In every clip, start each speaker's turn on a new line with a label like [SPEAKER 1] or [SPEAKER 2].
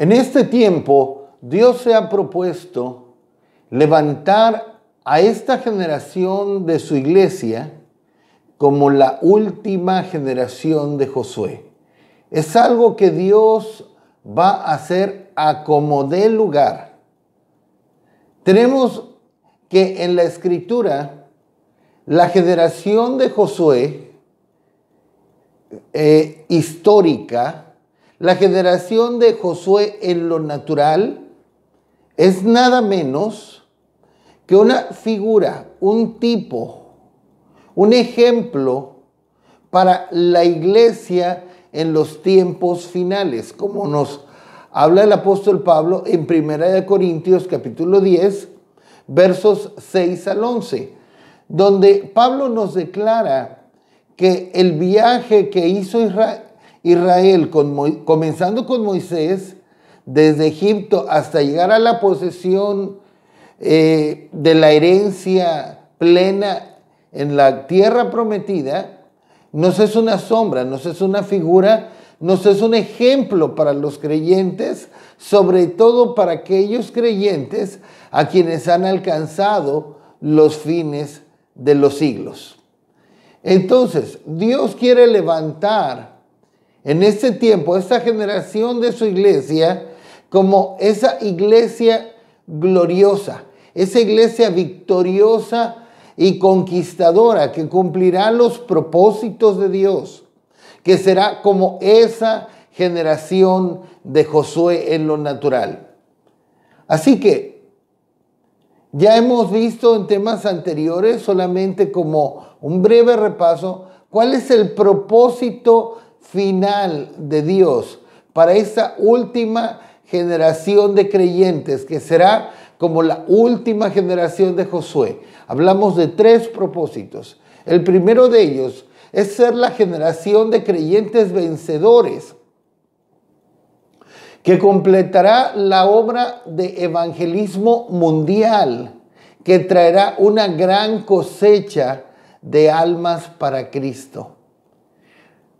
[SPEAKER 1] En este tiempo, Dios se ha propuesto levantar a esta generación de su iglesia como la última generación de Josué. Es algo que Dios va a hacer a como dé lugar. Tenemos que en la Escritura, la generación de Josué histórica, la generación de Josué en lo natural, es nada menos que una figura, un tipo, un ejemplo para la iglesia en los tiempos finales, como nos habla el apóstol Pablo en 1 Corintios capítulo 10, versos 6 al 11, donde Pablo nos declara que el viaje que hizo Israel comenzando con Moisés, desde Egipto hasta llegar a la posesión de la herencia plena en la tierra prometida, nos es una sombra, nos es una figura, nos es un ejemplo para los creyentes, sobre todo para aquellos creyentes a quienes han alcanzado los fines de los siglos. Entonces, Dios quiere levantar en este tiempo esta generación de su iglesia como esa iglesia gloriosa, esa iglesia victoriosa y conquistadora que cumplirá los propósitos de Dios, que será como esa generación de Josué en lo natural. Así que ya hemos visto en temas anteriores, solamente como un breve repaso, cuál es el propósito final de Dios para esa última generación de creyentes, que será como la última generación de Josué. Hablamos de 3 propósitos. El primero de ellos es ser la generación de creyentes vencedores, que completará la obra de evangelismo mundial, que traerá una gran cosecha de almas para Cristo.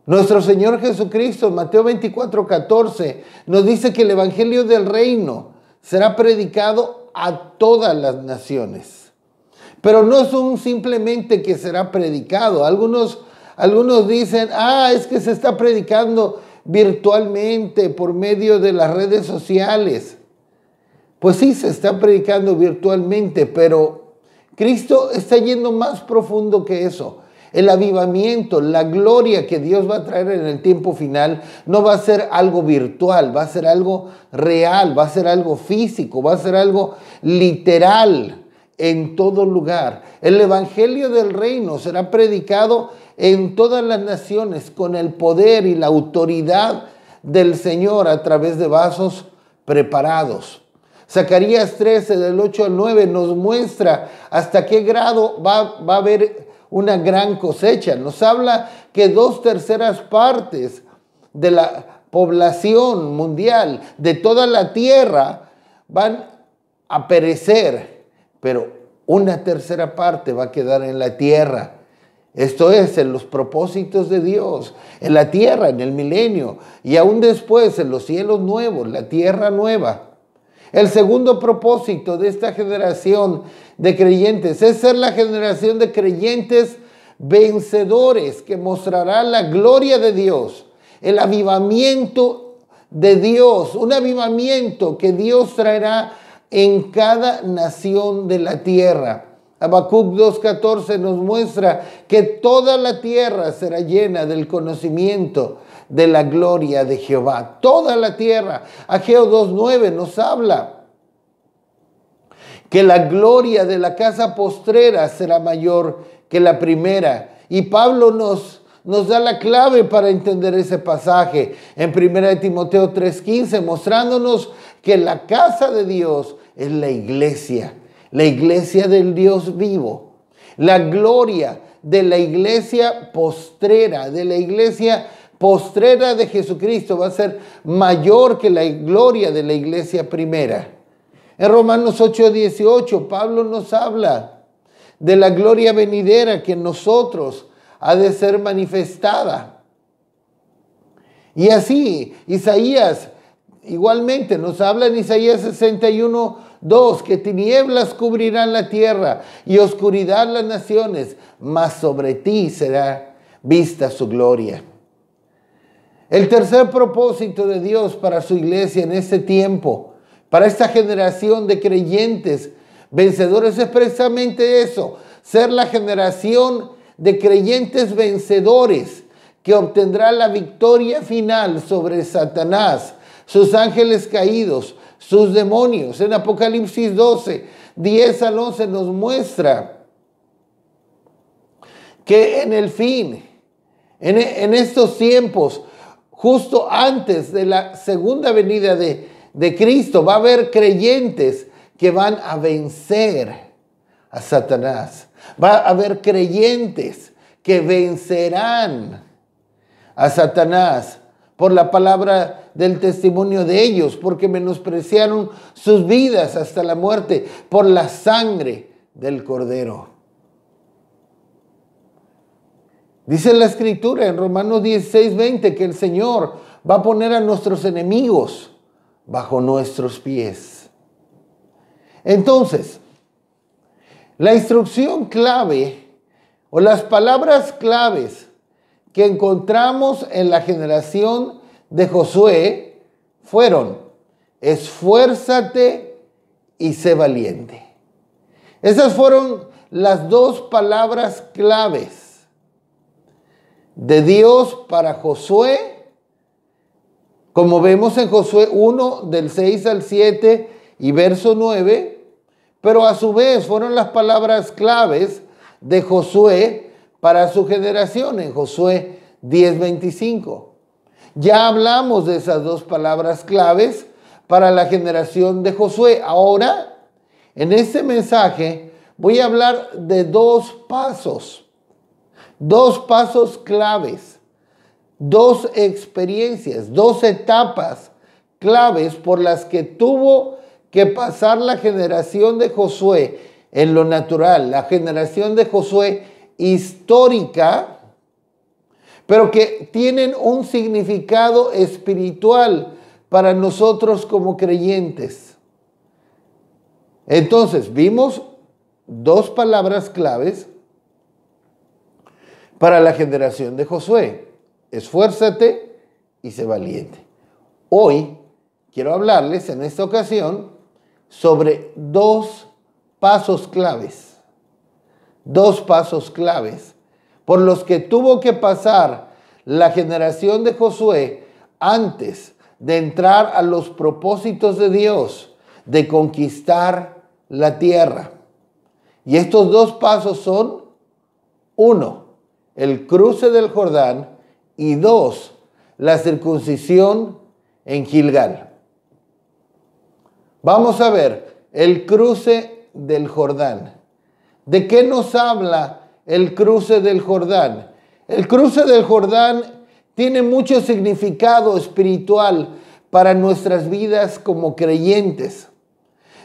[SPEAKER 1] Nuestro Señor Jesucristo, en Mateo 24:14, nos dice que el evangelio del reino será predicado a todas las naciones. Pero no es simplemente que será predicado. Algunos dicen, es que se está predicando virtualmente por medio de las redes sociales. Pues sí, se está predicando virtualmente, pero Cristo está yendo más profundo que eso. El avivamiento, la gloria que Dios va a traer en el tiempo final no va a ser algo virtual, va a ser algo real, va a ser algo físico, va a ser algo literal en todo lugar. El evangelio del reino será predicado en todas las naciones con el poder y la autoridad del Señor a través de vasos preparados. Zacarías 13, del 8 al 9, nos muestra hasta qué grado va a haber una gran cosecha. Nos habla que 2/3 partes de la población mundial, de toda la tierra, van a perecer, pero 1/3 parte va a quedar en la tierra. Esto es, en los propósitos de Dios, en la tierra, en el milenio, y aún después en los cielos nuevos, la tierra nueva. El segundo propósito de esta generación de creyentes es ser la generación de creyentes vencedores, que mostrará la gloria de Dios, el avivamiento de Dios, un avivamiento que Dios traerá en cada nación de la tierra. Habacuc 2:14 nos muestra que toda la tierra será llena del conocimiento de la gloria de Jehová. Toda la tierra. Ageo 2:9 nos habla que la gloria de la casa postrera será mayor que la primera. Y Pablo nos da la clave para entender ese pasaje en 1 Timoteo 3:15, mostrándonos que la casa de Dios es la iglesia del Dios vivo. La gloria de la iglesia postrera, de Jesucristo va a ser mayor que la gloria de la iglesia primera. En Romanos 8:18, Pablo nos habla de la gloria venidera que en nosotros ha de ser manifestada. Y así, Isaías igualmente nos habla en Isaías 61:2, que tinieblas cubrirán la tierra y oscuridad las naciones, mas sobre ti será vista su gloria. El tercer propósito de Dios para su iglesia en este tiempo, para esta generación de creyentes vencedores, es precisamente eso: ser la generación de creyentes vencedores que obtendrá la victoria final sobre Satanás, sus ángeles caídos, sus demonios. En Apocalipsis 12:10-11 nos muestra que en el fin, en estos tiempos, justo antes de la segunda venida de Cristo, va a haber creyentes que van a vencer a Satanás. Va a haber creyentes que vencerán a Satanás por la palabra del testimonio de ellos, porque menospreciaron sus vidas hasta la muerte, por la sangre del Cordero. Dice la Escritura en Romanos 16:20 que el Señor va a poner a nuestros enemigos bajo nuestros pies. Entonces, la instrucción clave o las palabras claves que encontramos en la generación de Josué fueron: esfuérzate y sé valiente. Esas fueron las dos palabras claves de Dios para Josué, como vemos en Josué 1:6-7 y verso 9, pero a su vez fueron las palabras claves de Josué para su generación en Josué 10:25. Ya hablamos de esas dos palabras claves para la generación de Josué. Ahora, en este mensaje, voy a hablar de dos pasos claves, dos experiencias, dos etapas claves por las que tuvo que pasar la generación de Josué en lo natural, la generación de Josué histórica, pero que tienen un significado espiritual para nosotros como creyentes. Entonces, vimos dos palabras claves para la generación de Josué: esfuérzate y sé valiente. Hoy quiero hablarles en esta ocasión sobre dos pasos claves por los que tuvo que pasar la generación de Josué antes de entrar a los propósitos de Dios de conquistar la tierra. Y estos dos pasos son: 1, el cruce del Jordán, y 2, la circuncisión en Gilgal. Vamos a ver el cruce del Jordán. ¿De qué nos habla el cruce del Jordán? El cruce del Jordán tiene mucho significado espiritual para nuestras vidas como creyentes.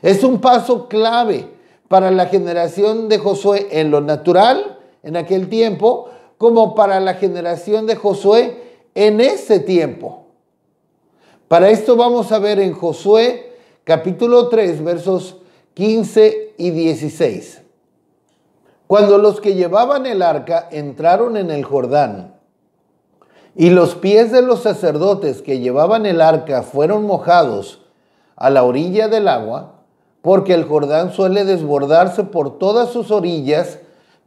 [SPEAKER 1] Es un paso clave para la generación de Josué en lo natural, en aquel tiempo, como para la generación de Josué en ese tiempo. Para esto vamos a ver en Josué capítulo 3, versos 15 y 16. Cuando los que llevaban el arca entraron en el Jordán, y los pies de los sacerdotes que llevaban el arca fueron mojados a la orilla del agua, porque el Jordán suele desbordarse por todas sus orillas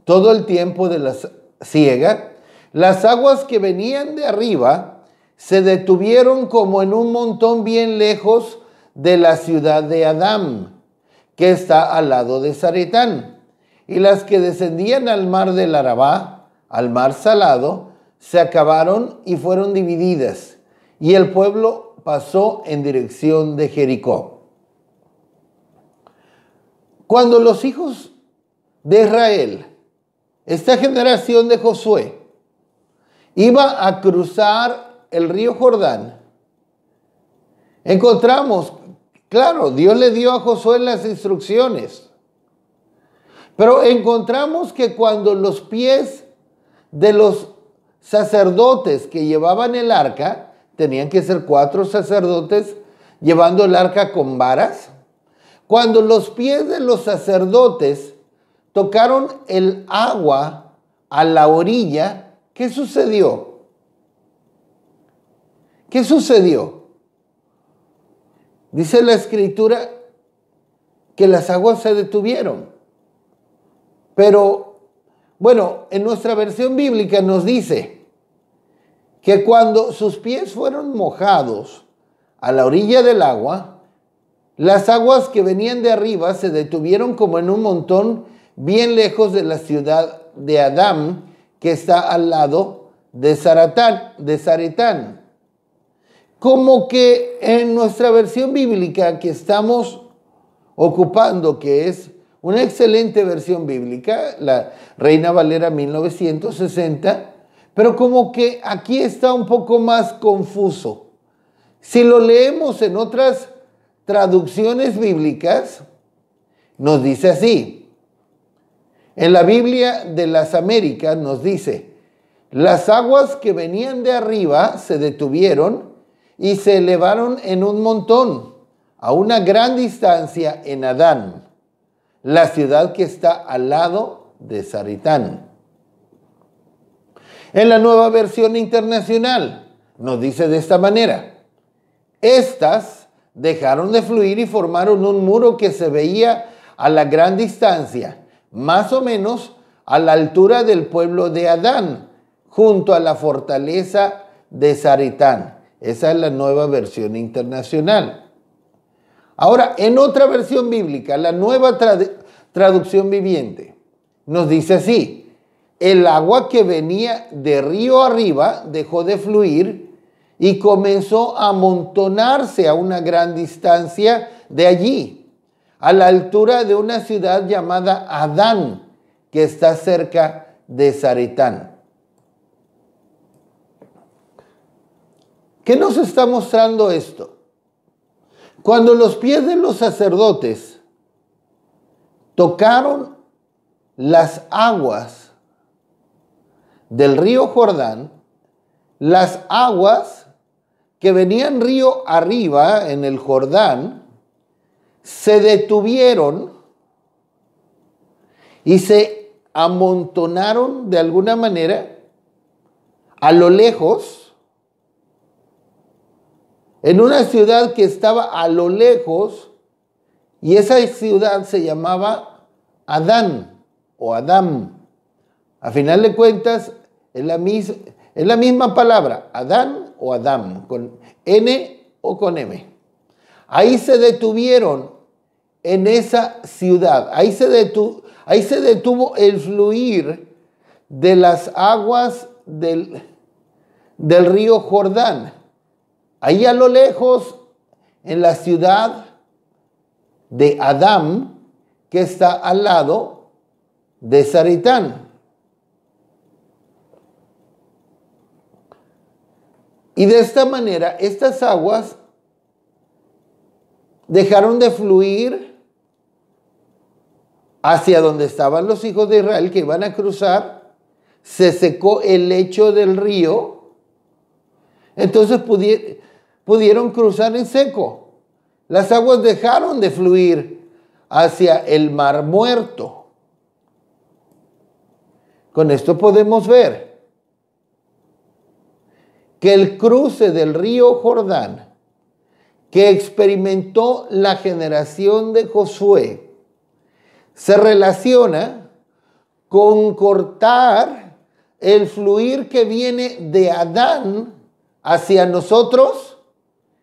[SPEAKER 1] todo el tiempo de la siega, las aguas que venían de arriba se detuvieron como en un montón bien lejos de la ciudad de Adam, que está al lado de Zaretán. Y las que descendían al mar del Arabá, al mar salado, se acabaron y fueron divididas, y el pueblo pasó en dirección de Jericó. Cuando los hijos de Israel, esta generación de Josué, iba a cruzar el río Jordán, encontramos, claro, Dios le dio a Josué las instrucciones, pero encontramos que cuando los pies de los sacerdotes que llevaban el arca, tenían que ser 4 sacerdotes llevando el arca con varas? Cuando los pies de los sacerdotes tocaron el agua a la orilla, ¿qué sucedió? ¿Qué sucedió? Dice la Escritura que las aguas se detuvieron. Pero, bueno, en nuestra versión bíblica nos dice que cuando sus pies fueron mojados a la orilla del agua, las aguas que venían de arriba se detuvieron como en un montón bien lejos de la ciudad de Adam, que está al lado de Zaretán. Como que en nuestra versión bíblica que estamos ocupando, que es una excelente versión bíblica, la Reina Valera 1960, pero como que aquí está un poco más confuso. Si lo leemos en otras traducciones bíblicas, nos dice así. En la Biblia de las Américas nos dice: las aguas que venían de arriba se detuvieron y se elevaron en un montón, a una gran distancia en Adán, la ciudad que está al lado de Zaretán. En la Nueva Versión Internacional nos dice de esta manera: estas dejaron de fluir y formaron un muro que se veía a la gran distancia, más o menos a la altura del pueblo de Adán, junto a la fortaleza de Zaretán. Esa es la Nueva Versión Internacional. Ahora, en otra versión bíblica, la Nueva Traducción Viviente, nos dice así: el agua que venía de río arriba dejó de fluir y comenzó a amontonarse a una gran distancia de allí, a la altura de una ciudad llamada Adán, que está cerca de Zaretán. ¿Qué nos está mostrando esto? Cuando los pies de los sacerdotes tocaron las aguas del río Jordán, las aguas que venían río arriba en el Jordán se detuvieron y se amontonaron de alguna manera a lo lejos, en una ciudad que estaba a lo lejos, y esa ciudad se llamaba Adán o Adam. A final de cuentas, es la misma palabra, Adán o Adam, con N o con M. Ahí se detuvieron en esa ciudad. Ahí se detuvo el fluir de las aguas del río Jordán. Ahí a lo lejos, en la ciudad de Adán, que está al lado de Zaretán. Y de esta manera, estas aguas dejaron de fluir hacia donde estaban los hijos de Israel que iban a cruzar. Se secó el lecho del río. Entonces pudieron cruzar en seco. Las aguas dejaron de fluir hacia el Mar Muerto. Con esto podemos ver que el cruce del río Jordán que experimentó la generación de Josué se relaciona con cortar el fluir que viene de Adán hacia nosotros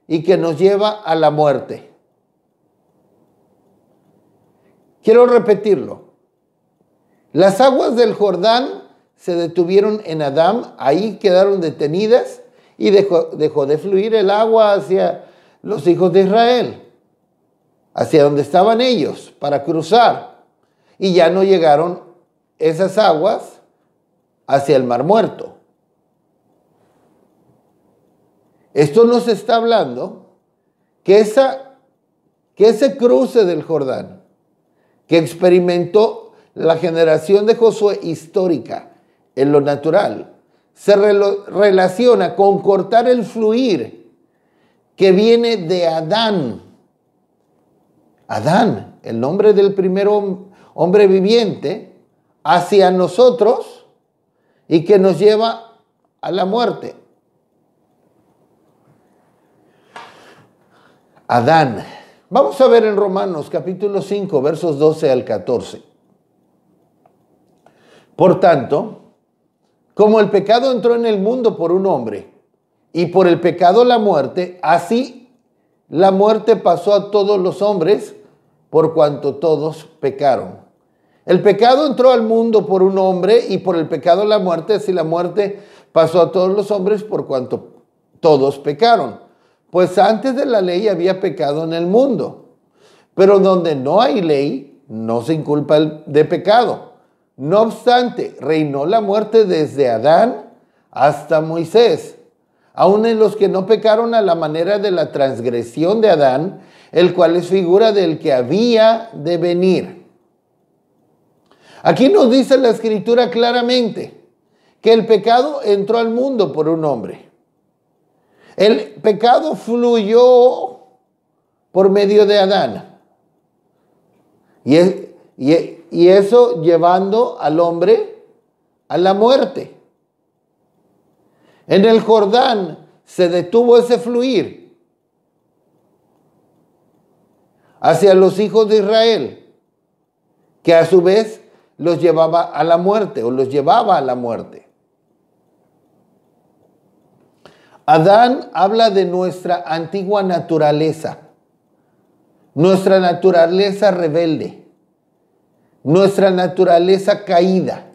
[SPEAKER 1] y que nos lleva a la muerte. Quiero repetirlo. Las aguas del Jordán se detuvieron en Adán, ahí quedaron detenidas y dejó de fluir el agua hacia los hijos de Israel, hacia donde estaban ellos para cruzar. Y ya no llegaron esas aguas hacia el Mar Muerto. Esto nos está hablando que ese cruce del Jordán que experimentó la generación de Josué histórica en lo natural, se relaciona con cortar el fluir que viene de Adán. Adán, el nombre del primer hombre viviente, hacia nosotros y que nos lleva a la muerte. Adán. Vamos a ver en Romanos capítulo 5, versos 12 al 14. Por tanto, como el pecado entró en el mundo por un hombre, y por el pecado la muerte, así la muerte pasó a todos los hombres, por cuanto todos pecaron. El pecado entró al mundo por un hombre, y por el pecado la muerte, así la muerte pasó a todos los hombres, por cuanto todos pecaron. Pues antes de la ley había pecado en el mundo, pero donde no hay ley, no se inculpa de pecado. No obstante, reinó la muerte desde Adán hasta Moisés, aun en los que no pecaron a la manera de la transgresión de Adán, el cual es figura del que había de venir. Aquí nos dice la Escritura claramente que el pecado entró al mundo por un hombre. El pecado fluyó por medio de Adán. Y eso llevando al hombre a la muerte. En el Jordán se detuvo ese fluir hacia los hijos de Israel, que a su vez los llevaba a la muerte o los llevaba a la muerte. Adán habla de nuestra antigua naturaleza, nuestra naturaleza rebelde, nuestra naturaleza caída,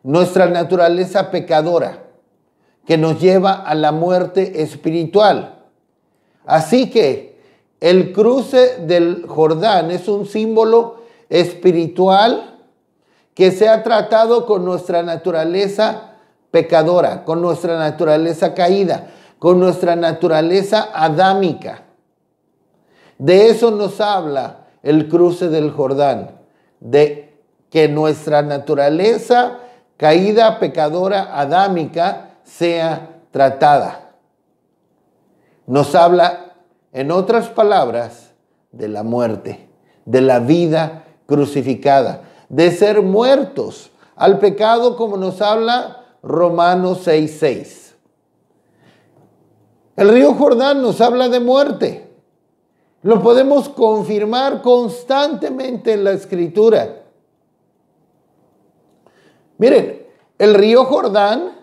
[SPEAKER 1] nuestra naturaleza pecadora, que nos lleva a la muerte espiritual. Así que el cruce del Jordán es un símbolo espiritual que se ha tratado con nuestra naturaleza pecadora, con nuestra naturaleza caída, con nuestra naturaleza adámica. De eso nos habla el cruce del Jordán, de que nuestra naturaleza caída, pecadora, adámica, sea tratada. Nos habla, en otras palabras, de la muerte, de la vida crucificada, de ser muertos al pecado, como nos habla Romanos 6:6. El río Jordán nos habla de muerte. Lo podemos confirmar constantemente en la Escritura. Miren, el río Jordán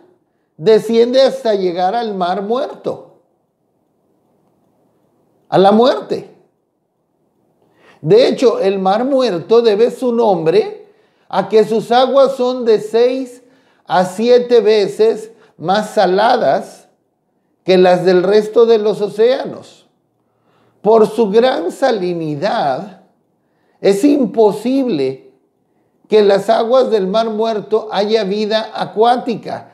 [SPEAKER 1] desciende hasta llegar al mar muerto, a la muerte. De hecho, el mar muerto debe su nombre a que sus aguas son de 6 a 7 veces más saladas que las del resto de los océanos. Por su gran salinidad, es imposible que en las aguas del mar muerto haya vida acuática,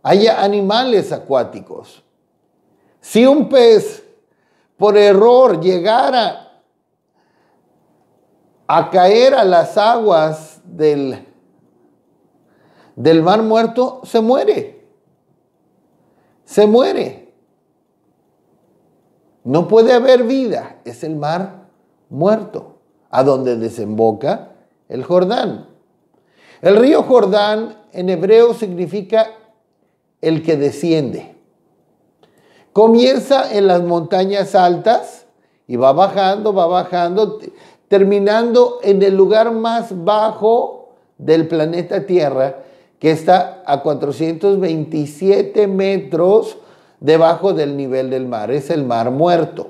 [SPEAKER 1] haya animales acuáticos. Si un pez por error llegara a caer a las aguas del mar muerto, se muere. Se muere. No puede haber vida. Es el mar muerto, a donde desemboca el Jordán. El río Jordán en hebreo significa el que desciende. Comienza en las montañas altas y va bajando, terminando en el lugar más bajo del planeta Tierra, que está a 427 metros debajo del nivel del mar. Es el mar muerto.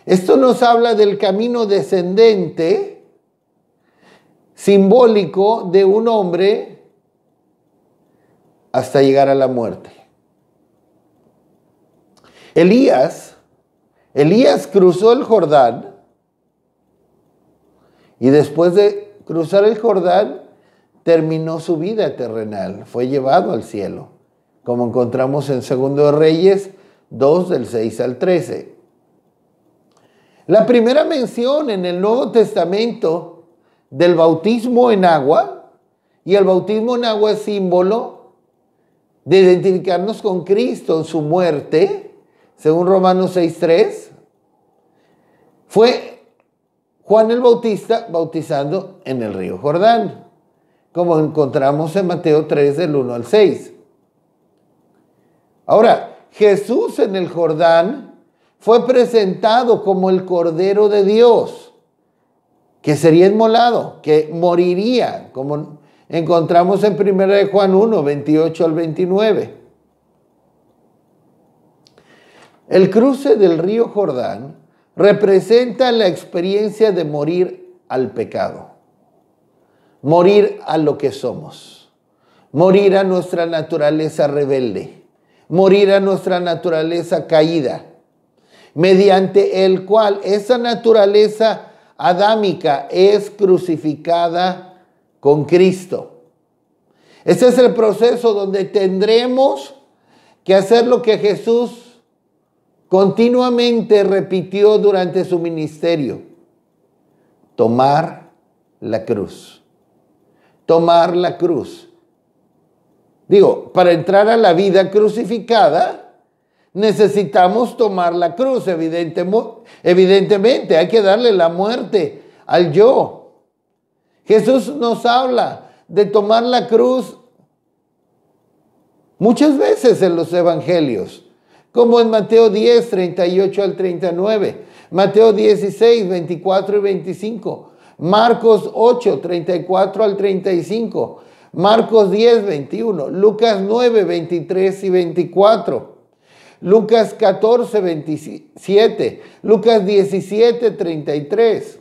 [SPEAKER 1] Esto nos habla del camino descendente simbólico de un hombre hasta llegar a la muerte. Elías cruzó el Jordán y después de cruzar el Jordán terminó su vida terrenal, fue llevado al cielo, como encontramos en 2 Reyes 2 del 6 al 13. La primera mención en el Nuevo Testamento del bautismo en agua, y el bautismo en agua es símbolo de identificarnos con Cristo en su muerte, según Romanos 6:3, fue Juan el Bautista bautizando en el río Jordán, como encontramos en Mateo 3 del 1 al 6. Ahora, Jesús en el Jordán fue presentado como el Cordero de Dios, que sería inmolado, que moriría, como encontramos en 1 Juan 1, 28 al 29. El cruce del río Jordán representa la experiencia de morir al pecado, morir a lo que somos, morir a nuestra naturaleza rebelde, morir a nuestra naturaleza caída, mediante el cual esa naturaleza adámica es crucificada con Cristo. Ese es el proceso donde tendremos que hacer lo que Jesús continuamente repitió durante su ministerio: tomar la cruz. Tomar la cruz. Digo, para entrar a la vida crucificada, necesitamos tomar la cruz, evidentemente. Hay que darle la muerte al yo. Jesús nos habla de tomar la cruz muchas veces en los evangelios, como en Mateo 10, 38 al 39, Mateo 16, 24 y 25, Marcos 8, 34 al 35, Marcos 10, 21, Lucas 9, 23 y 24, Lucas 14, 27, Lucas 17, 33.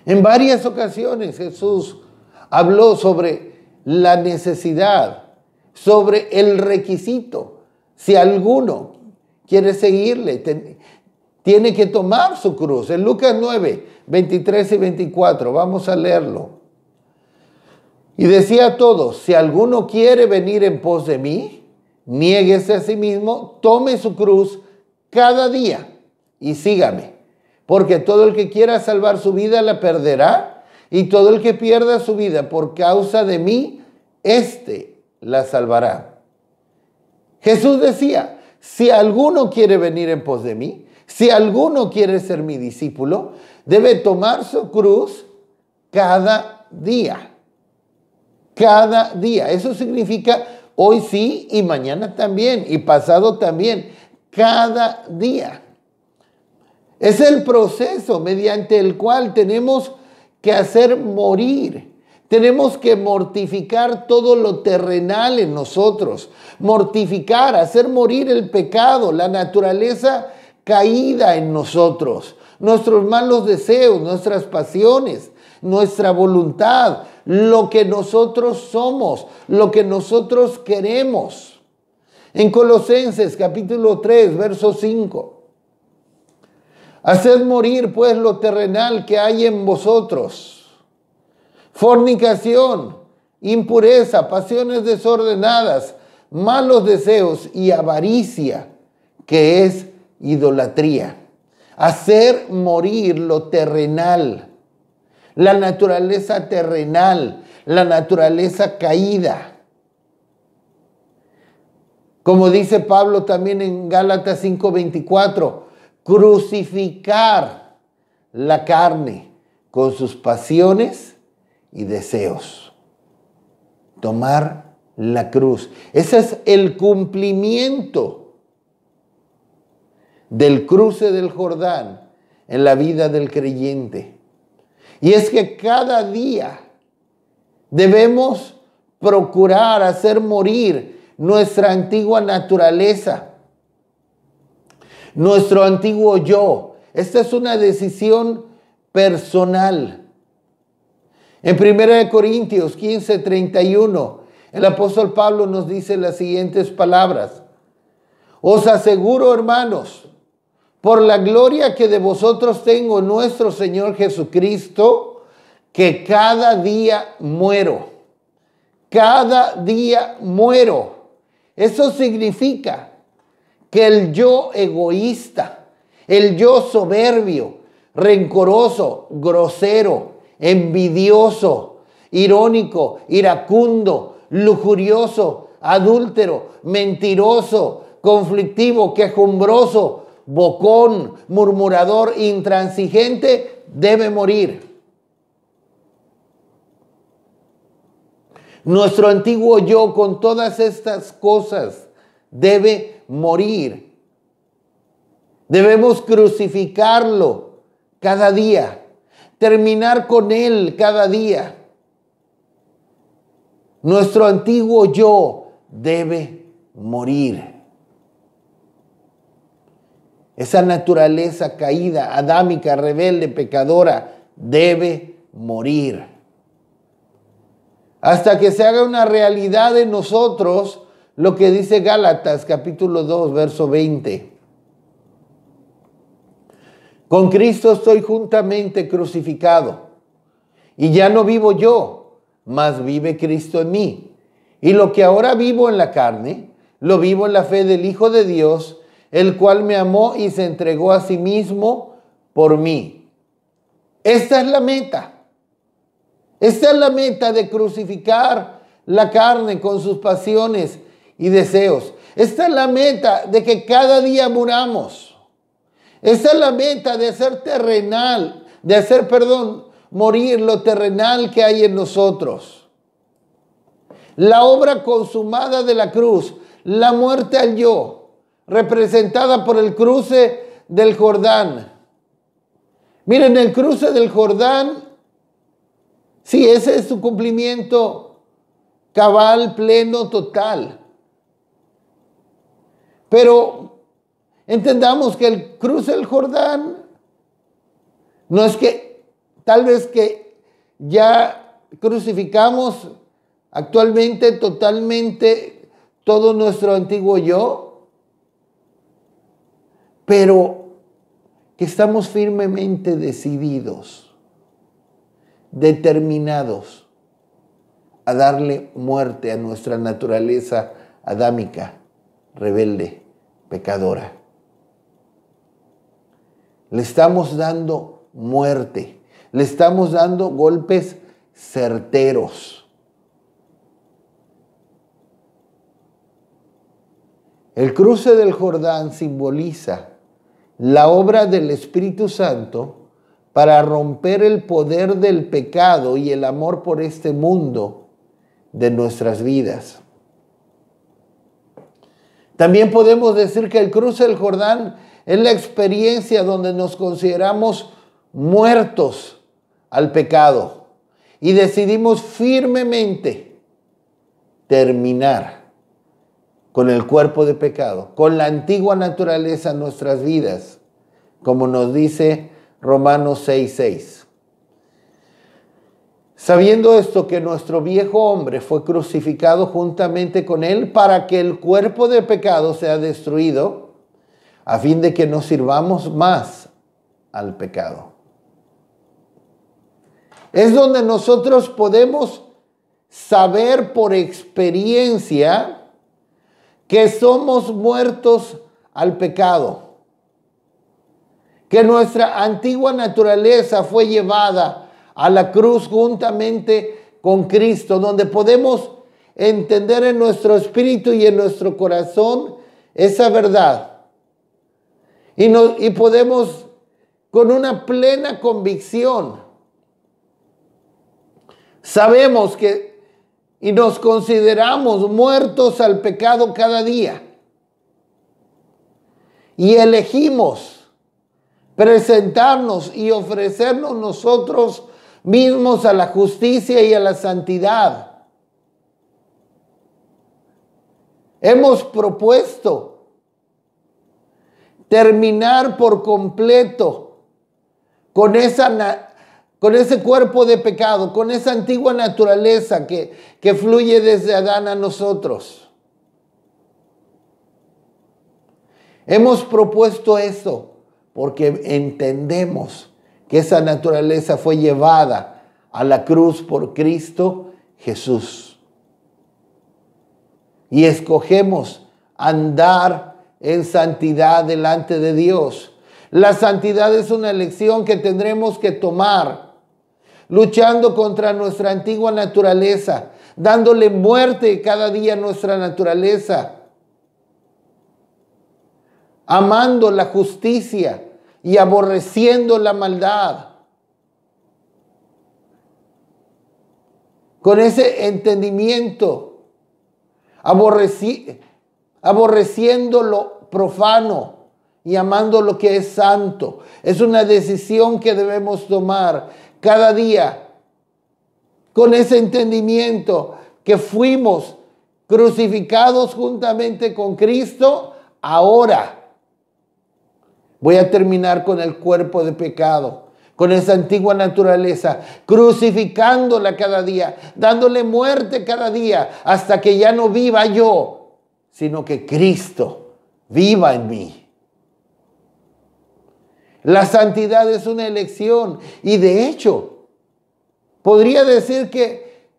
[SPEAKER 1] En varias ocasiones Jesús habló sobre la necesidad, sobre el requisito. Si alguno quiere seguirle, tiene que tomar su cruz. En Lucas 9, 23 y 24, vamos a leerlo. Y decía a todos: si alguno quiere venir en pos de mí, niéguese a sí mismo, tome su cruz cada día y sígame. Porque todo el que quiera salvar su vida la perderá, y todo el que pierda su vida por causa de mí, éste la salvará. Jesús decía: si alguno quiere venir en pos de mí, si alguno quiere ser mi discípulo, debe tomar su cruz cada día. Cada día. Eso significa hoy sí y mañana también y pasado también. Cada día. Es el proceso mediante el cual tenemos que hacer morir. Tenemos que mortificar todo lo terrenal en nosotros. Mortificar, hacer morir el pecado, la naturaleza caída en nosotros. Nuestros malos deseos, nuestras pasiones, nuestra voluntad, lo que nosotros somos, lo que nosotros queremos. En Colosenses capítulo 3, verso 5. Haced morir pues lo terrenal que hay en vosotros: fornicación, impureza, pasiones desordenadas, malos deseos y avaricia, que es idolatría. Hacer morir lo terrenal, la naturaleza terrenal, la naturaleza caída. Como dice Pablo también en Gálatas 5:24, crucificar la carne con sus pasiones y deseos. Tomar la cruz. Ese es el cumplimiento del cruce del Jordán en la vida del creyente. Y es que cada día debemos procurar hacer morir nuestra antigua naturaleza, nuestro antiguo yo. Esta es una decisión personal. En 1 Corintios 15:31, el apóstol Pablo nos dice las siguientes palabras: os aseguro, hermanos, por la gloria que de vosotros tengo en nuestro Señor Jesucristo, que cada día muero. Cada día muero. Eso significa que el yo egoísta, el yo soberbio, rencoroso, grosero, envidioso, irónico, iracundo, lujurioso, adúltero, mentiroso, conflictivo, quejumbroso, bocón, murmurador, intransigente, debe morir. Nuestro antiguo yo con todas estas cosas debe morir. Debemos crucificarlo cada día, terminar con él cada día. Nuestro antiguo yo debe morir. Esa naturaleza caída, adámica, rebelde, pecadora, debe morir. Hasta que se haga una realidad en nosotros lo que dice Gálatas capítulo 2, verso 20. Con Cristo estoy juntamente crucificado, y ya no vivo yo, mas vive Cristo en mí. Y lo que ahora vivo en la carne, lo vivo en la fe del Hijo de Dios, el cual me amó y se entregó a sí mismo por mí. Esta es la meta. Esta es la meta de crucificar la carne con sus pasiones y deseos. Esta es la meta de que cada día muramos. Esta es la meta de hacer terrenal, morir lo terrenal que hay en nosotros. La obra consumada de la cruz, la muerte al yo, representada por el cruce del Jordán. Miren, el cruce del Jordán, sí, ese es su cumplimiento cabal, pleno, total. Pero entendamos que el cruce del Jordán no es que tal vez que ya crucificamos actualmente totalmente todo nuestro antiguo yo, pero que estamos firmemente decididos, determinados a darle muerte a nuestra naturaleza adámica, rebelde, pecadora. Le estamos dando muerte, le estamos dando golpes certeros. El cruce del Jordán simboliza la obra del Espíritu Santo para romper el poder del pecado y el amor por este mundo de nuestras vidas. También podemos decir que el cruce del Jordán es la experiencia donde nos consideramos muertos al pecado y decidimos firmemente terminar con el cuerpo de pecado, con la antigua naturaleza en nuestras vidas, como nos dice Romanos 6:6. Sabiendo esto, que nuestro viejo hombre fue crucificado juntamente con él para que el cuerpo de pecado sea destruido, a fin de que no sirvamos más al pecado. Es donde nosotros podemos saber por experiencia que somos muertos al pecado, que nuestra antigua naturaleza fue llevada a la cruz juntamente con Cristo, donde podemos entender en nuestro espíritu y en nuestro corazón esa verdad. Y podemos con una plena convicción, sabemos que y nos consideramos muertos al pecado cada día. Y elegimos presentarnos y ofrecernos nosotros mismos a la justicia y a la santidad. Hemos propuesto terminar por completo con ese cuerpo de pecado, con esa antigua naturaleza que fluye desde Adán a nosotros. Hemos propuesto eso porque entendemos que esa naturaleza fue llevada a la cruz por Cristo Jesús. Y escogemos andar en santidad delante de Dios. La santidad es una elección que tendremos que tomar, luchando contra nuestra antigua naturaleza, dándole muerte cada día a nuestra naturaleza. amando la justicia y aborreciendo la maldad. Con ese entendimiento, aborreciendo lo profano y amando lo que es santo. Es una decisión que debemos tomar cada día con ese entendimiento que fuimos crucificados juntamente con Cristo. Ahora voy a terminar con el cuerpo de pecado, con esa antigua naturaleza, crucificándola cada día, dándole muerte cada día, hasta que ya no viva yo, sino que Cristo viva en mí. La santidad es una elección y de hecho, podría decir que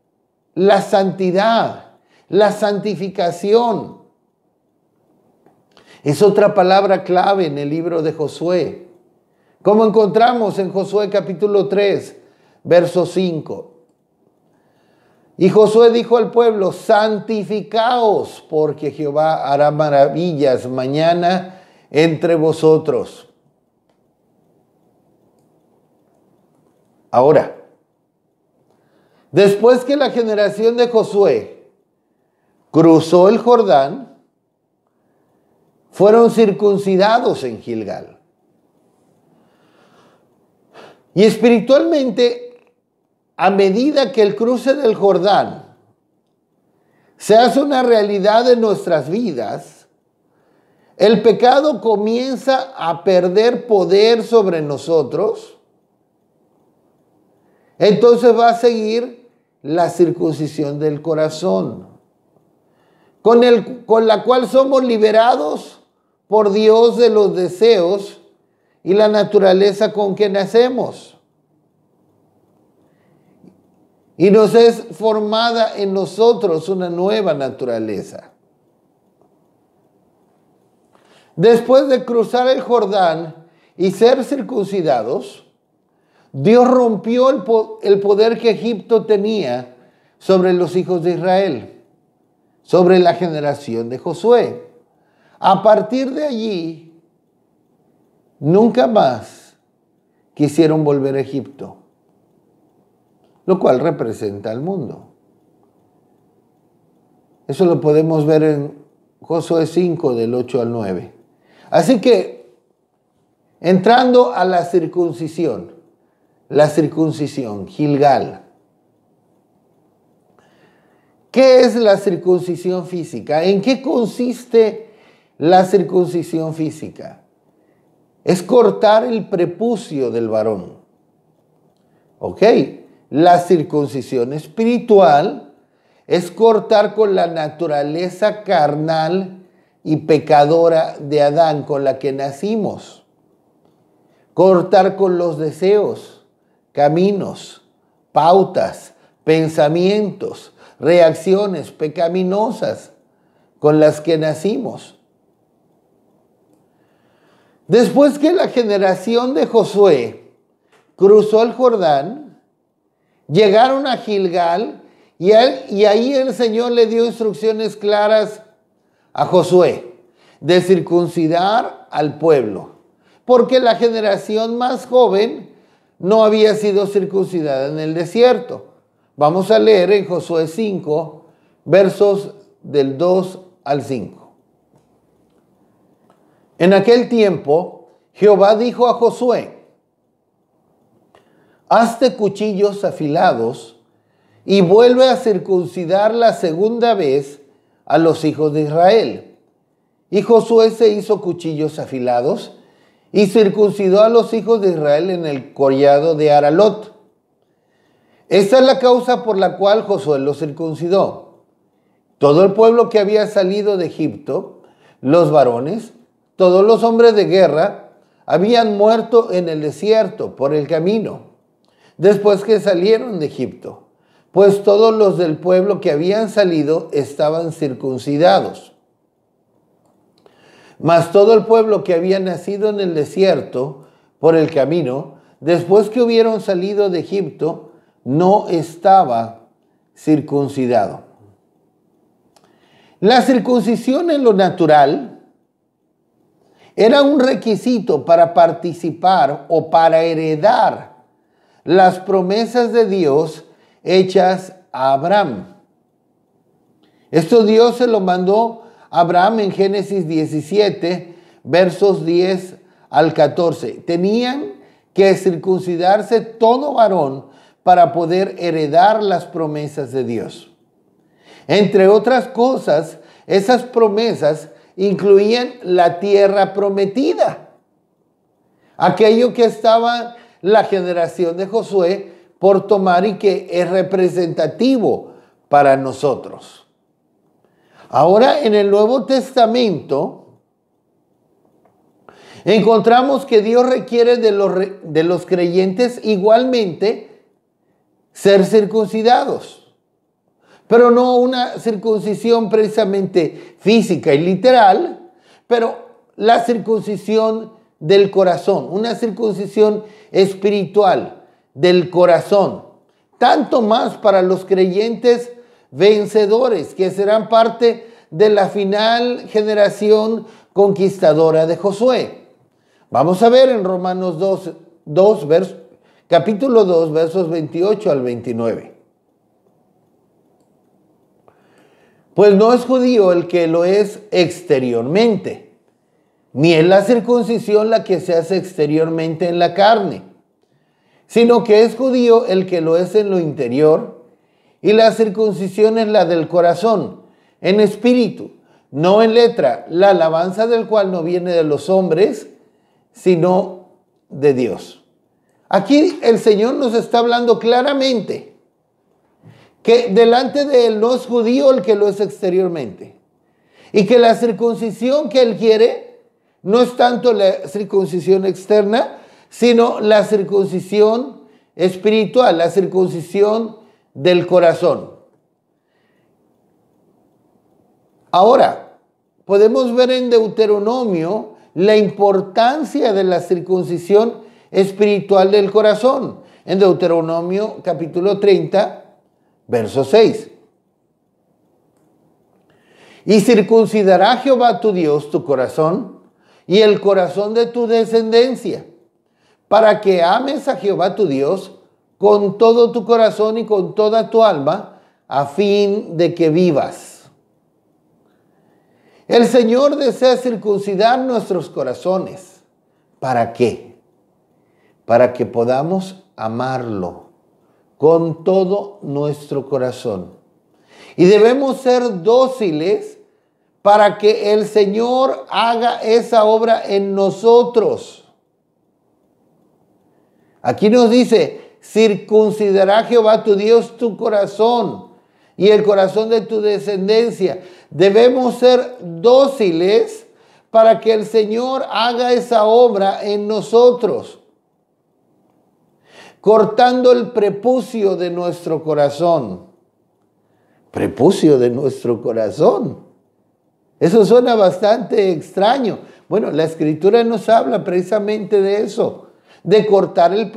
[SPEAKER 1] la santidad, la santificación, es otra palabra clave en el libro de Josué. Como encontramos en Josué capítulo 3, verso 5. Y Josué dijo al pueblo: santificaos, porque Jehová hará maravillas mañana entre vosotros. Ahora, después que la generación de Josué cruzó el Jordán, fueron circuncidados en Gilgal. Y espiritualmente, a medida que el cruce del Jordán se hace una realidad en nuestras vidas, el pecado comienza a perder poder sobre nosotros. Entonces va a seguir la circuncisión del corazón, con la cual somos liberados por Dios de los deseos y la naturaleza con que nacemos. Y nos es formada en nosotros una nueva naturaleza. Después de cruzar el Jordán y ser circuncidados, Dios rompió el poder que Egipto tenía sobre los hijos de Israel, sobre la generación de Josué. A partir de allí, nunca más quisieron volver a Egipto, lo cual representa al mundo. Eso lo podemos ver en Josué 5, del 8 al 9. Así que, entrando a la circuncisión, Gilgal. ¿Qué es la circuncisión física? ¿En qué consiste la circuncisión física? Es cortar el prepucio del varón. ¿Ok? La circuncisión espiritual es cortar con la naturaleza carnal y pecadora de Adán con la que nacimos. Cortar con los deseos, caminos, pautas, pensamientos, reacciones pecaminosas con las que nacimos. Después que la generación de Josué cruzó el Jordán, llegaron a Gilgal y ahí el Señor le dio instrucciones claras a Josué de circuncidar al pueblo, porque la generación más joven no había sido circuncidada en el desierto. Vamos a leer en Josué 5, versos del 2 al 5. En aquel tiempo, Jehová dijo a Josué: hazte cuchillos afilados y vuelve a circuncidar la segunda vez a los hijos de Israel. Y Josué se hizo cuchillos afilados y circuncidó a los hijos de Israel en el collado de Aralot. Esta es la causa por la cual Josué los circuncidó. Todo el pueblo que había salido de Egipto, los varones, todos los hombres de guerra, habían muerto en el desierto por el camino, después que salieron de Egipto, pues todos los del pueblo que habían salido estaban circuncidados. Mas todo el pueblo que había nacido en el desierto por el camino, después que hubieron salido de Egipto, no estaba circuncidado. La circuncisión en lo natural Era un requisito para participar o para heredar las promesas de Dios hechas a Abraham. Esto Dios se lo mandó a Abraham en Génesis 17, versos 10 al 14. Tenían que circuncidarse todo varón para poder heredar las promesas de Dios. Entre otras cosas, esas promesas incluían la tierra prometida, aquello que estaba la generación de Josué por tomar y que es representativo para nosotros. Ahora, en el Nuevo Testamento, encontramos que Dios requiere de los creyentes igualmente ser circuncidados. Pero no una circuncisión precisamente física y literal, pero la circuncisión del corazón, una circuncisión espiritual del corazón. Tanto más para los creyentes vencedores que serán parte de la final generación conquistadora de Josué. Vamos a ver en Romanos capítulo 2, versos 28 al 29. Pues no es judío el que lo es exteriormente, ni es la circuncisión la que se hace exteriormente en la carne, sino que es judío el que lo es en lo interior, y la circuncisión es la del corazón, en espíritu, no en letra, la alabanza del cual no viene de los hombres, sino de Dios. Aquí el Señor nos está hablando claramente que delante de Él no es judío el que lo es exteriormente. Y que la circuncisión que Él quiere no es tanto la circuncisión externa, sino la circuncisión espiritual, la circuncisión del corazón. Ahora, podemos ver en Deuteronomio la importancia de la circuncisión espiritual del corazón. En Deuteronomio capítulo 30, verso 6. Y circuncidará Jehová tu Dios tu corazón y el corazón de tu descendencia, para que ames a Jehová tu Dios con todo tu corazón y con toda tu alma, a fin de que vivas. El Señor desea circuncidar nuestros corazones. ¿Para qué? Para que podamos amarlo con todo nuestro corazón. Y debemos ser dóciles para que el Señor haga esa obra en nosotros. Aquí nos dice, circuncidará Jehová tu Dios tu corazón y el corazón de tu descendencia. Debemos ser dóciles para que el Señor haga esa obra en nosotros, cortando el prepucio de nuestro corazón. Prepucio de nuestro corazón. Eso suena bastante extraño. Bueno, la Escritura nos habla precisamente de eso, de cortar el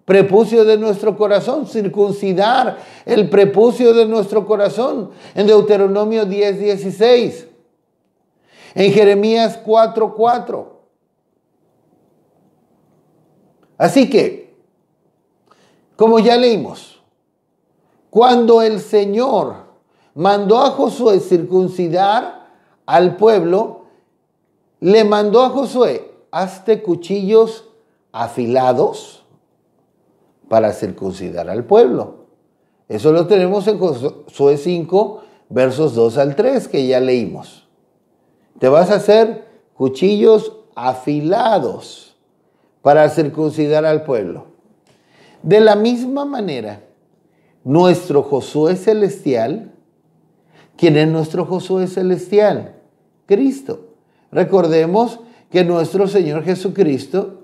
[SPEAKER 1] prepucio de nuestro corazón, circuncidar el prepucio de nuestro corazón. En Deuteronomio 10:16. En Jeremías 4:4. Así que, como ya leímos, cuando el Señor mandó a Josué circuncidar al pueblo, le mandó a Josué, hazte cuchillos afilados para circuncidar al pueblo. Eso lo tenemos en Josué 5, versos 2 al 3, que ya leímos. Te vas a hacer cuchillos afilados para circuncidar al pueblo. De la misma manera, nuestro Josué celestial, ¿quién es nuestro Josué celestial? Cristo. Recordemos que nuestro Señor Jesucristo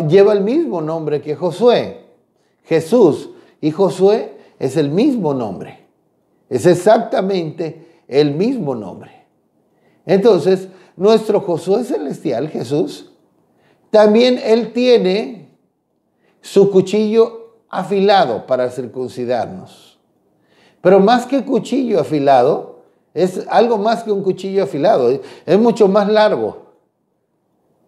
[SPEAKER 1] lleva el mismo nombre que Josué. Jesús y Josué es el mismo nombre. Es exactamente el mismo nombre. Entonces, nuestro Josué celestial, Jesús, también Él tiene su cuchillo afilado para circuncidarnos. Pero más que cuchillo afilado, Es algo más que un cuchillo afilado, es mucho más largo.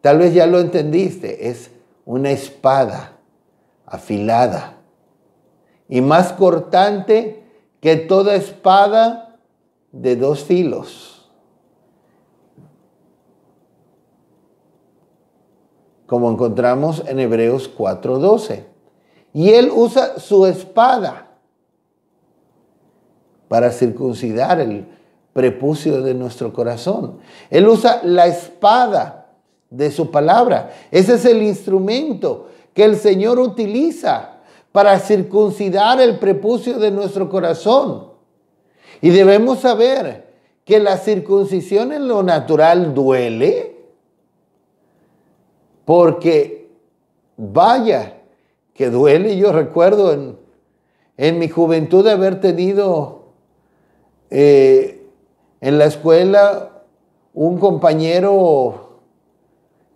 [SPEAKER 1] Tal vez ya lo entendiste, es una espada afilada y más cortante que toda espada de dos filos. Como encontramos en Hebreos 4:12. Y él usa su espada para circuncidar el prepucio de nuestro corazón. Él usa la espada de su palabra. Ese es el instrumento que el Señor utiliza para circuncidar el prepucio de nuestro corazón. Y debemos saber que la circuncisión en lo natural duele, porque vaya que duele. Yo recuerdo en mi juventud de haber tenido en la escuela un compañero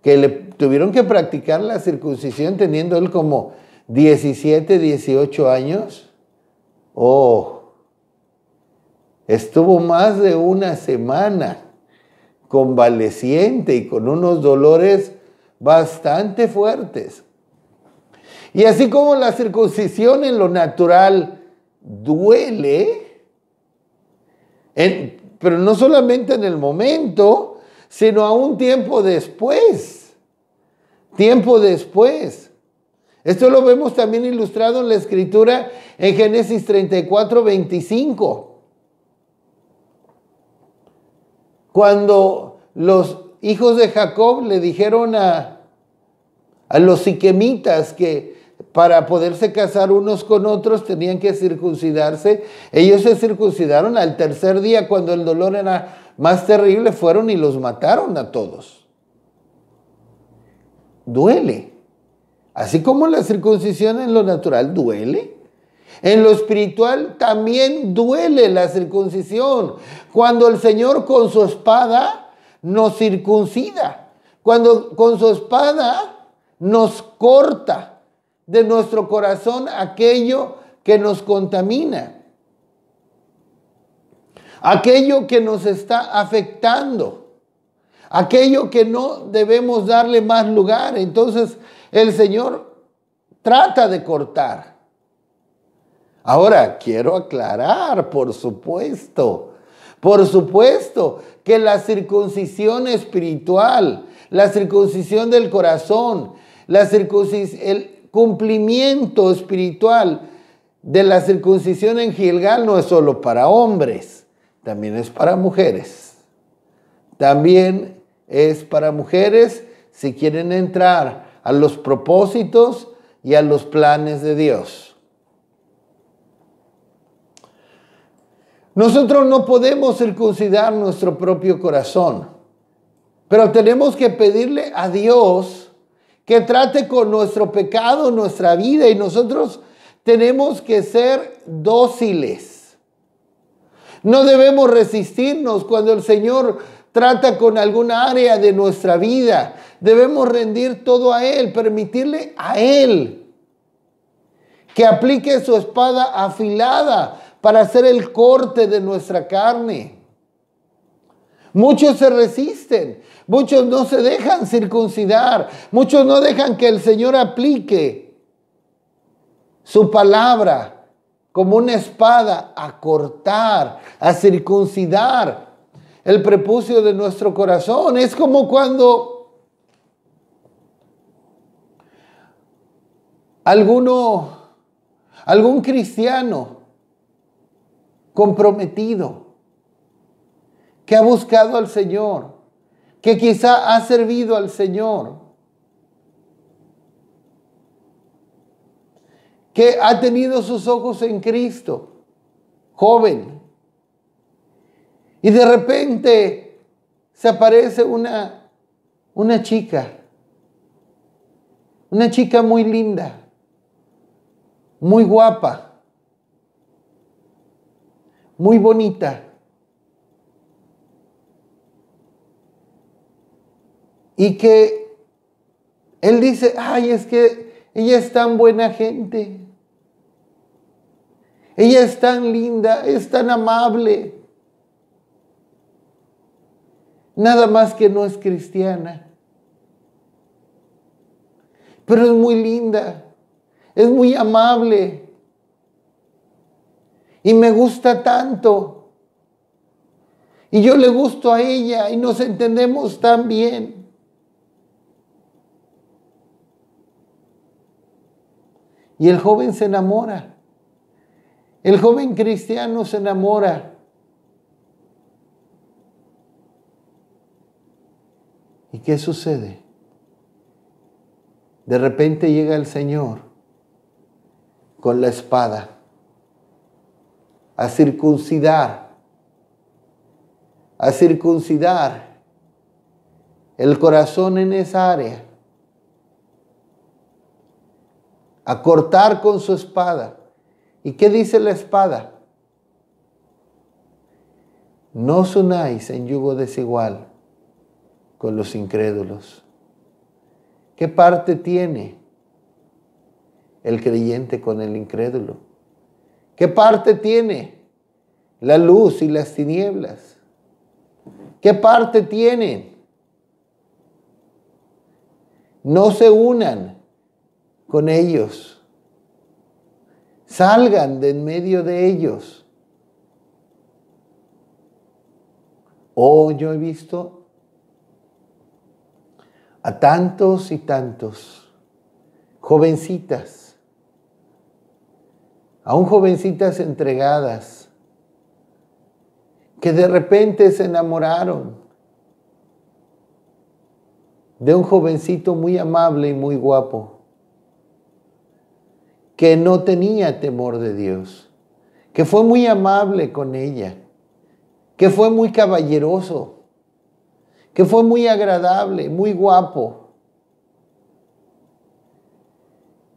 [SPEAKER 1] que le tuvieron que practicar la circuncisión teniendo él como 17, 18 años. Estuvo más de una semana convaleciente y con unos dolores bastante fuertes. Y así como la circuncisión en lo natural duele, pero no solamente en el momento, sino a un tiempo después. Tiempo después. Esto lo vemos también ilustrado en la Escritura en Génesis 34:25. Cuando los hijos de Jacob le dijeron a los siquemitas que para poderse casar unos con otros tenían que circuncidarse. Ellos se circuncidaron al tercer día, cuando el dolor era más terrible, fueron y los mataron a todos. Duele. Así como la circuncisión en lo natural duele, en lo espiritual también duele la circuncisión. Cuando el Señor con su espada nos circuncida, cuando con su espada nos corta de nuestro corazón aquello que nos contamina, aquello que nos está afectando, aquello que no debemos darle más lugar. Entonces el Señor trata de cortar. Ahora quiero aclarar, por supuesto que la circuncisión espiritual, la circuncisión del corazón, el cumplimiento espiritual de la circuncisión en Gilgal no es solo para hombres, también es para mujeres. También es para mujeres si quieren entrar a los propósitos y a los planes de Dios. Nosotros no podemos circuncidar nuestro propio corazón, pero tenemos que pedirle a Dios que trate con nuestro pecado, nuestra vida, y nosotros tenemos que ser dóciles. No debemos resistirnos cuando el Señor trata con alguna área de nuestra vida. Debemos rendir todo a Él, permitirle a Él que aplique su espada afilada para hacer el corte de nuestra carne. Muchos se resisten, muchos no se dejan circuncidar, muchos no dejan que el Señor aplique su palabra como una espada a cortar, a circuncidar el prepucio de nuestro corazón. Es como cuando algún cristiano comprometido que ha buscado al Señor, que quizá ha servido al Señor, que ha tenido sus ojos en Cristo, joven, y de repente se aparece una chica muy linda, muy guapa, muy bonita. Y que él dice, ay, es que ella es tan buena gente. Ella es tan linda, es tan amable. nada más que no es cristiana. Pero es muy linda, es muy amable y me gusta tanto. Y yo le gusto a ella y nos entendemos tan bien. Y el joven se enamora. El joven cristiano se enamora. ¿Y qué sucede? De repente llega el Señor con la espada a circuncidar el corazón en esa área, a cortar con su espada. ¿Y qué dice la espada? No os unáis en yugo desigual con los incrédulos. ¿Qué parte tiene el creyente con el incrédulo? ¿Qué parte tiene la luz y las tinieblas? ¿Qué parte tienen? No se unan con ellos. Salgan de en medio de ellos. Oh, yo he visto a tantos y tantos jovencitas, aún jovencitas entregadas, que de repente se enamoraron de un jovencito muy amable y muy guapo, que no tenía temor de Dios, que fue muy amable con ella, que fue muy caballeroso, que fue muy agradable, muy guapo.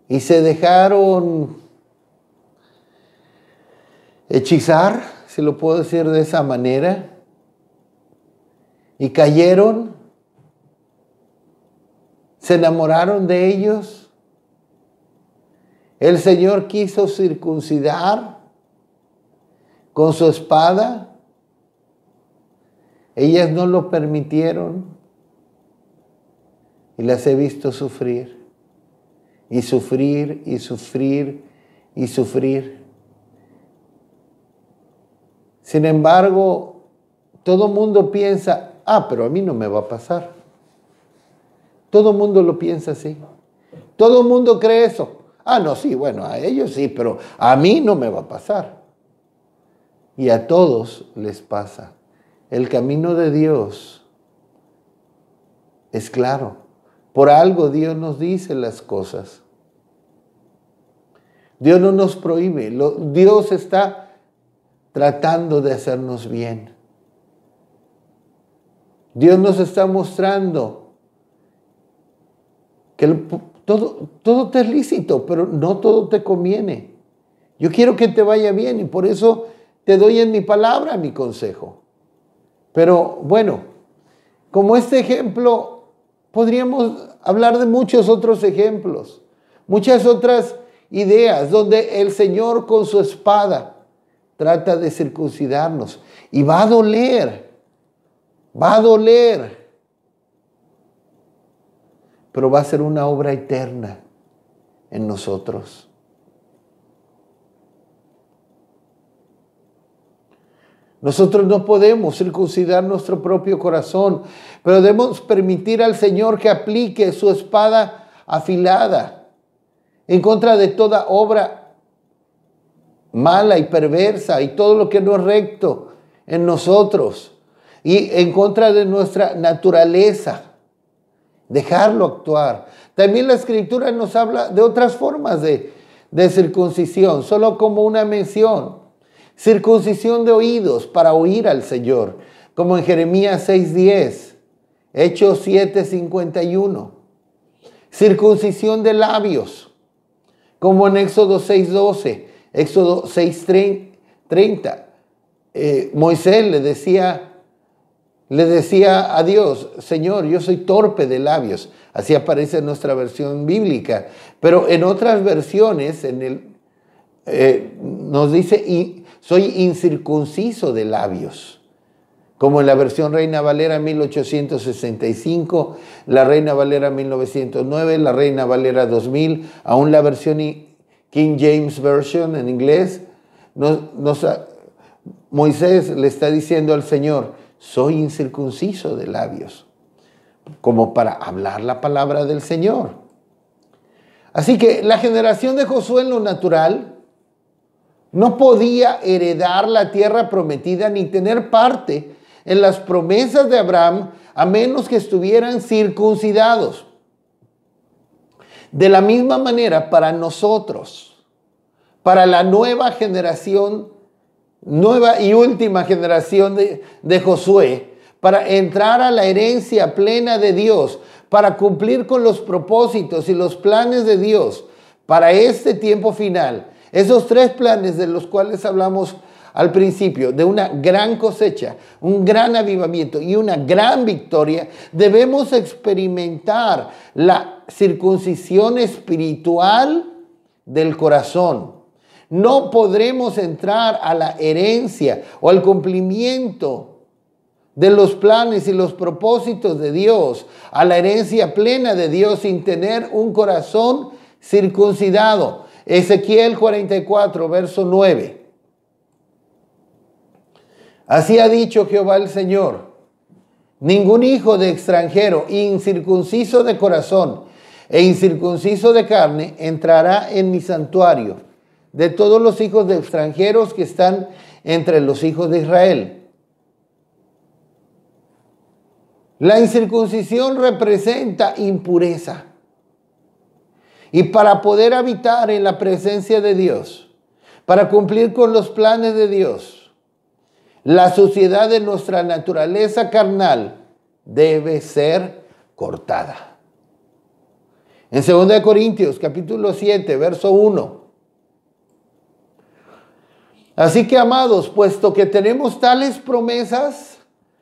[SPEAKER 1] Y se dejaron hechizar, si lo puedo decir de esa manera, y cayeron, se enamoraron de ellos. El Señor quiso circuncidar con su espada. Ellas no lo permitieron y las he visto sufrir y sufrir y sufrir y sufrir. Sin embargo, todo mundo piensa, pero a mí no me va a pasar. Todo mundo lo piensa así. Todo mundo cree eso. No, sí, bueno, a ellos sí, pero a mí no me va a pasar. Y a todos les pasa. El camino de Dios es claro. Por algo Dios nos dice las cosas. Dios no nos prohíbe. Dios está tratando de hacernos bien. Dios nos está mostrando que todo te es lícito, pero no todo te conviene. Yo quiero que te vaya bien y por eso te doy en mi palabra mi consejo. Pero bueno, como este ejemplo, podríamos hablar de muchos otros ejemplos, muchas otras ideas donde el Señor con su espada trata de circuncidarnos. Y va a doler, pero va a ser una obra eterna en nosotros. Nosotros no podemos circuncidar nuestro propio corazón, pero debemos permitir al Señor que aplique su espada afilada en contra de toda obra mala y perversa y todo lo que no es recto en nosotros y en contra de nuestra naturaleza. Dejarlo actuar. También la Escritura nos habla de otras formas de circuncisión, solo como una mención. Circuncisión de oídos para oír al Señor, como en Jeremías 6:10, Hechos 7:51. Circuncisión de labios, como en Éxodo 6:12, Éxodo 6:30. Moisés le decía a Dios, Señor, yo soy torpe de labios. Así aparece en nuestra versión bíblica. Pero en otras versiones nos dice, soy incircunciso de labios. como en la versión Reina Valera 1865, la Reina Valera 1909, la Reina Valera 2000, aún la versión King James Version en inglés. Moisés le está diciendo al Señor, soy incircunciso de labios, como para hablar la palabra del Señor. Así que la generación de Josué en lo natural no podía heredar la tierra prometida ni tener parte en las promesas de Abraham a menos que estuvieran circuncidados. De la misma manera, para nosotros, para la nueva generación, nueva y última generación de Josué, para entrar a la herencia plena de Dios, para cumplir con los propósitos y los planes de Dios para este tiempo final. Esos tres planes de los cuales hablamos al principio, de una gran cosecha, un gran avivamiento y una gran victoria, debemos experimentar la circuncisión espiritual del corazón. No podremos entrar a la herencia o al cumplimiento de los planes y los propósitos de Dios, a la herencia plena de Dios sin tener un corazón circuncidado. Ezequiel 44, verso 9. Así ha dicho Jehová el Señor: ningún hijo de extranjero incircunciso de corazón e incircunciso de carne entrará en mi santuario, de todos los hijos de extranjeros que están entre los hijos de Israel. La incircuncisión representa impureza. Y para poder habitar en la presencia de Dios, para cumplir con los planes de Dios, la suciedad de nuestra naturaleza carnal debe ser cortada. En 2 Corintios capítulo 7, verso 1. Así que, amados, puesto que tenemos tales promesas,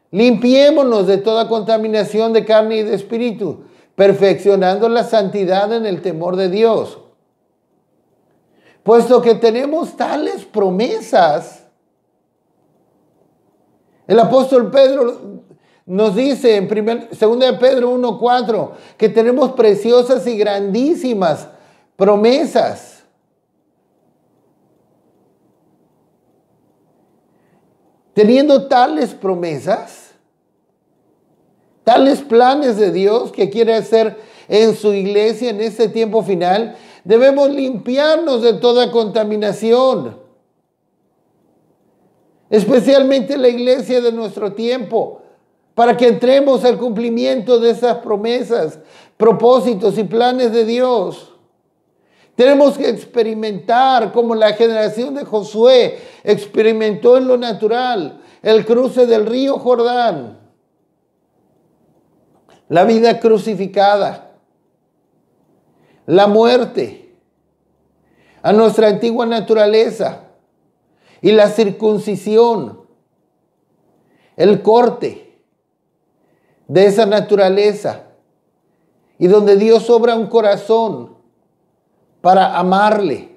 [SPEAKER 1] limpiémonos de toda contaminación de carne y de espíritu, perfeccionando la santidad en el temor de Dios. Puesto que tenemos tales promesas, el apóstol Pedro nos dice en 2 de Pedro 1:4 que tenemos preciosas y grandísimas promesas. Teniendo tales promesas, tales planes de Dios que quiere hacer en su iglesia en este tiempo final, debemos limpiarnos de toda contaminación. Especialmente la iglesia de nuestro tiempo, para que entremos al cumplimiento de esas promesas, propósitos y planes de Dios. Tenemos que experimentar como la generación de Josué experimentó en lo natural el cruce del río Jordán, la vida crucificada, la muerte a nuestra antigua naturaleza y la circuncisión, el corte de esa naturaleza, y donde Dios obra un corazón para amarle.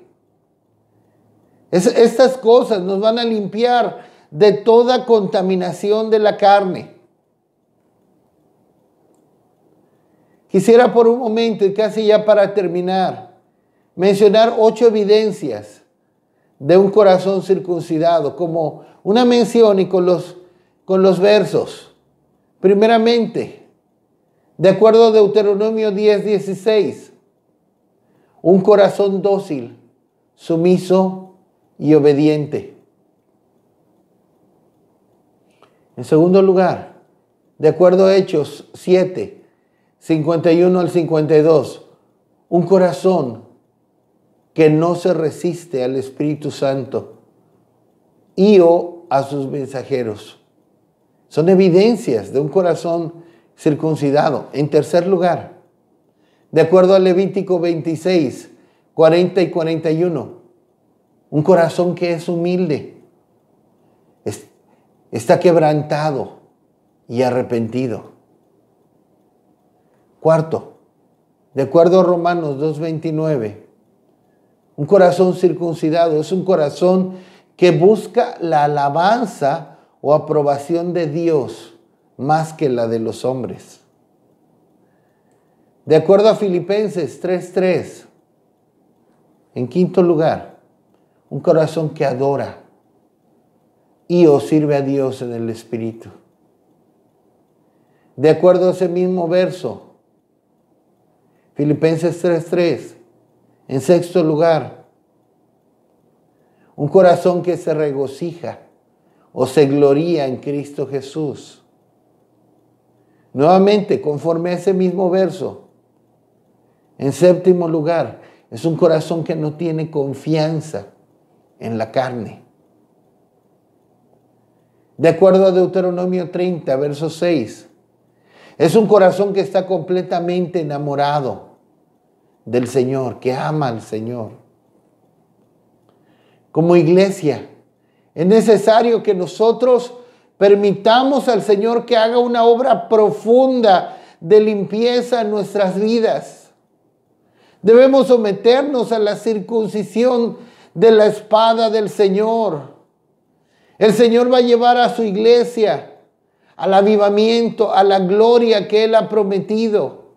[SPEAKER 1] Estas cosas nos van a limpiar de toda contaminación de la carne. Quisiera por un momento, y casi ya para terminar, mencionar 8 evidencias de un corazón circuncidado, como una mención y con los versos. Primeramente, de acuerdo a Deuteronomio 10:16, un corazón dócil, sumiso y obediente. En segundo lugar, de acuerdo a Hechos 7:51 al 52, un corazón que no se resiste al Espíritu Santo y o a sus mensajeros. Son evidencias de un corazón circuncidado. En tercer lugar, de acuerdo a Levítico 26:40 y 41, un corazón que es humilde, está quebrantado y arrepentido. Cuarto, de acuerdo a Romanos 2:29, un corazón circuncidado es un corazón que busca la alabanza o aprobación de Dios más que la de los hombres. De acuerdo a Filipenses 3:3, en quinto lugar, un corazón que adora y o sirve a Dios en el Espíritu. De acuerdo a ese mismo verso, Filipenses 3:3, en sexto lugar, un corazón que se regocija o se gloría en Cristo Jesús. Nuevamente, conforme a ese mismo verso, en séptimo lugar, es un corazón que no tiene confianza en la carne. De acuerdo a Deuteronomio 30, verso 6, es un corazón que está completamente enamorado del Señor, que ama al Señor. Como iglesia, es necesario que nosotros permitamos al Señor que haga una obra profunda de limpieza en nuestras vidas. Debemos someternos a la circuncisión de la espada del Señor. El Señor va a llevar a su iglesia al avivamiento, a la gloria que Él ha prometido,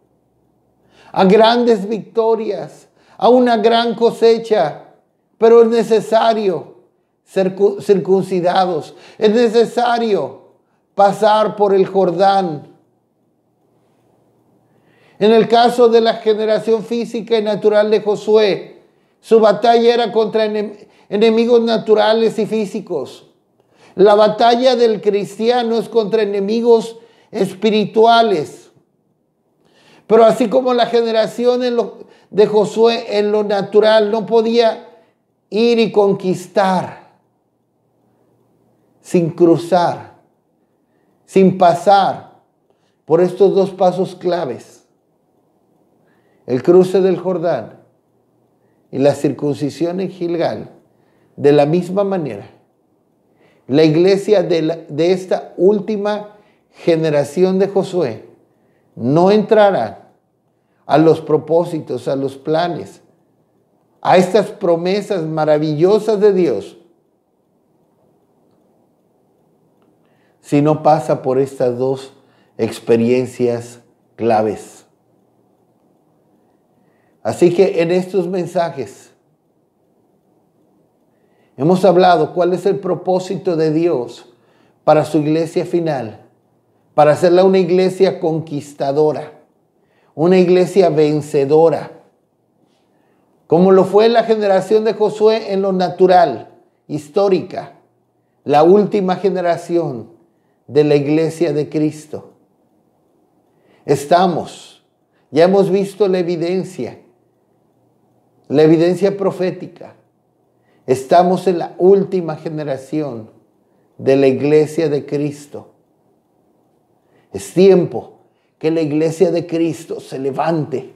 [SPEAKER 1] a grandes victorias, a una gran cosecha, pero es necesario ser circuncidados, es necesario pasar por el Jordán. En el caso de la generación física y natural de Josué, su batalla era contra enemigos naturales y físicos. La batalla del cristiano es contra enemigos espirituales. Pero así como la generación de Josué en lo natural no podía ir y conquistar sin cruzar, sin pasar por estos dos pasos claves, el cruce del Jordán y la circuncisión en Gilgal, de la misma manera, la iglesia de esta última generación de Josué no entrará a los propósitos, a los planes, a estas promesas maravillosas de Dios, si no pasa por estas dos experiencias claves. Así que en estos mensajes hemos hablado cuál es el propósito de Dios para su iglesia final, para hacerla una iglesia conquistadora, una iglesia vencedora, como lo fue la generación de Josué en lo natural, histórica, la última generación de la iglesia de Cristo. Ya hemos visto la evidencia profética. Estamos en la última generación de la iglesia de Cristo. Es tiempo que la iglesia de Cristo se levante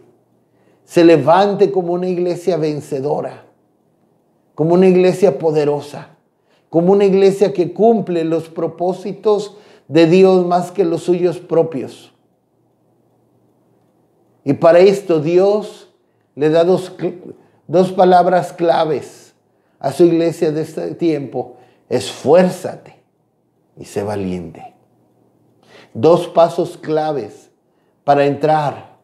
[SPEAKER 1] como una iglesia vencedora, como una iglesia poderosa, como una iglesia que cumple los propósitos de Dios más que los suyos propios. Y para esto Dios le da dos palabras claves a su iglesia de este tiempo: esfuérzate y sé valiente. Dos pasos claves para entrar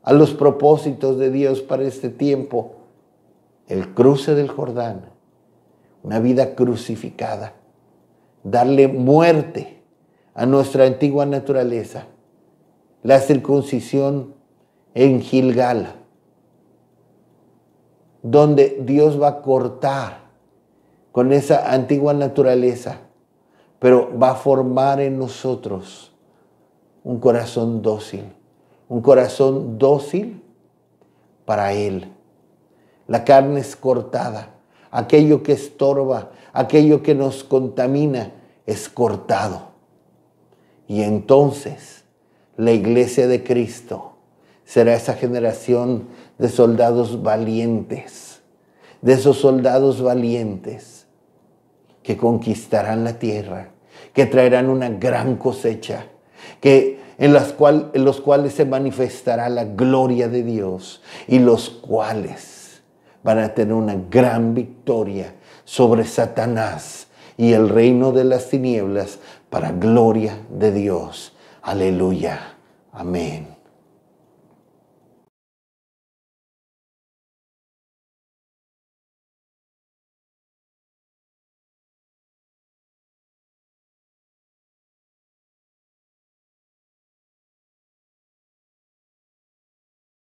[SPEAKER 1] a los propósitos de Dios para este tiempo: el cruce del Jordán, una vida crucificada, darle muerte a nuestra antigua naturaleza, la circuncisión en Gilgal, donde Dios va a cortar con esa antigua naturaleza, pero va a formar en nosotros un corazón dócil para Él. La carne es cortada, aquello que estorba, aquello que nos contamina es cortado. Y entonces la iglesia de Cristo será esa generación de soldados valientes, de esos soldados valientes que conquistarán la tierra, que traerán una gran cosecha, en los cuales se manifestará la gloria de Dios, y los cuales van a tener una gran victoria sobre Satanás y el reino de las tinieblas para gloria de Dios. Aleluya. Amén.